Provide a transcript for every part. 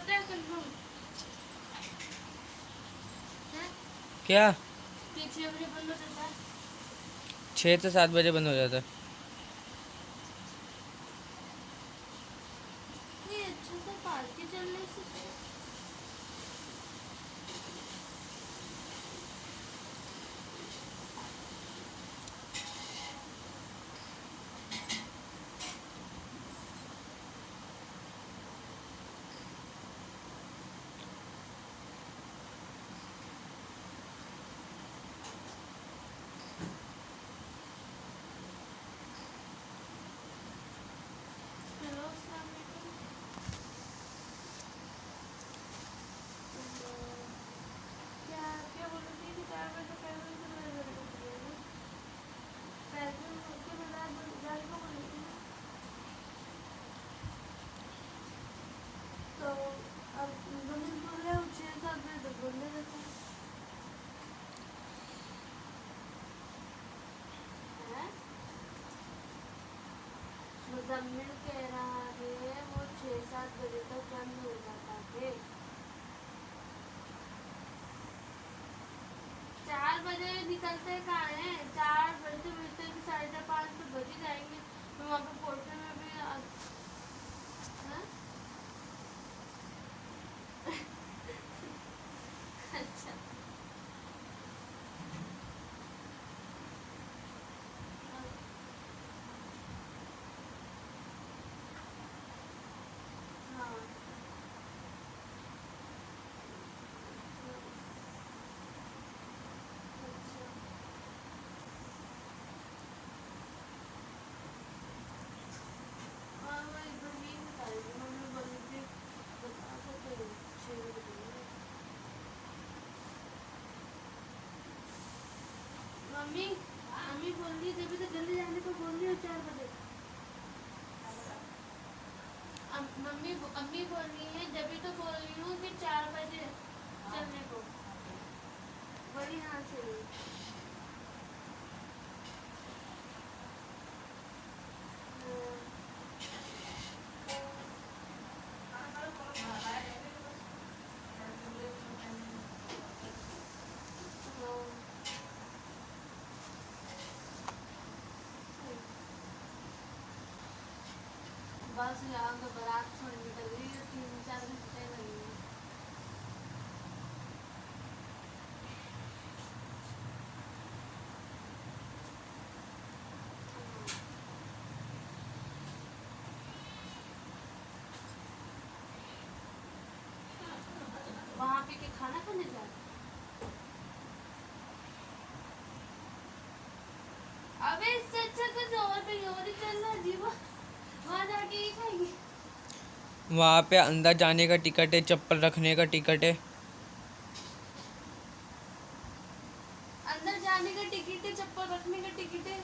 होता है कंफर्म है क्या? कि 6 बजे बंद हो जाता है? 6 से 7 बजे बंद हो जाता है। नहीं, अच्छा सा पार्क के चलने से चलो। अस्सलाम वालेकुम। क्या क्या बोल रही थी कि 4 बजे पहले से मेरे घर को बोलिए पैसे के बजाय जाने को बोली थी ना। तो अब जमीन बोल रहे हो 6-7 बजे तक बोलने देते हैं। मुजम्मिल कह रहा है वो 6-7 बजे तक बंद हो जाता है। 4 बजे निकलते कहाँ हैं? 4 बजे मिलते हैं कि 4:30 तो बज ही जाएंगे। तो वहाँ पे पोर्टल में भी हाँ? अच्छा। हाँ। अच्छा। हाँ, मैं एक बार यही बता रही थी, मम्मी बोल रही थी बता तो 6 बजे बोलेंगे। मम्मी मम्मी बोल रही जब तो जल्दी जाने को बोल रही हो 4 बजे। मम्मी अम्मी बोल रही है जब तो बोल रही हूँ कि 4 बजे चलने को। बड़ी हाँ से बस यहाँ तो बारात थोड़ी निकल रही है, 3-4 घंटे लगेंगे। वहाँ पे के खाना खाने जा रहे? अबे इससे अच्छा कुछ और कहीं और ही चलना जीवा, वहाँ जाके ही खाएंगे। वहाँ पे अंदर जाने का टिकट है, चप्पल रखने का टिकट है। अंदर जाने का टिकट है, चप्पल रखने का टिकट है।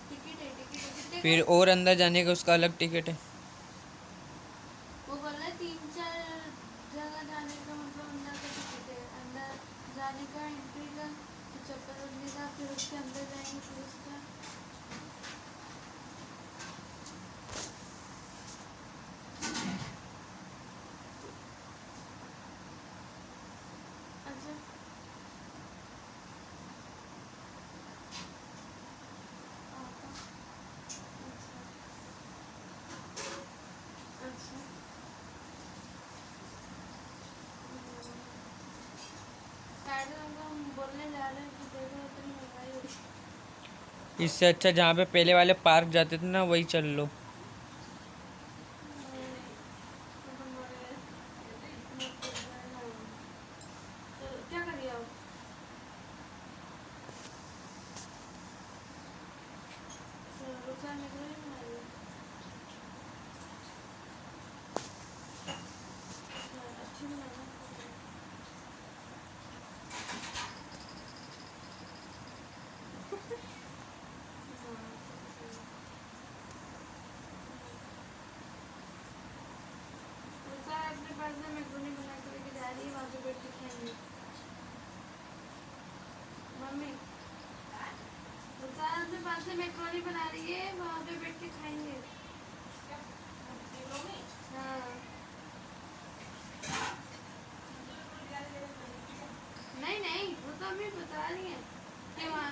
टिकट है कितने का फिर है? और अंदर जाने का उसका अलग टिकट है। वो बोल रहा है 3-4 जगह जाने का, मतलब अंदर का टिकट है। अंदर जाने का एंट्री का, फिर चप्पल रखने का, फिर उसके अंदर जाएंगे फिर उसका। अच्छा। आता। अच्छा। अच्छा। शायद हम बोलने जा रहे हैं कि देखो इतनी महंगाई हो रही इससे अच्छा जहाँ पे पहले वाले पार्क जाते थे ना वही चल लो। है। तो हमारे तो क्या करिए आप? रुपसा निकलो ही नहीं। अच्छी बनाना। अपने पास में मैक्रोनी बना के लेके जा रही है, वहाँ पे बैठ के खाएंगे। मम्मी अपने पास में मैक्रोनी बना रही है, वहाँ पे बैठ के खाएंगे। बता रही है कि वहाँ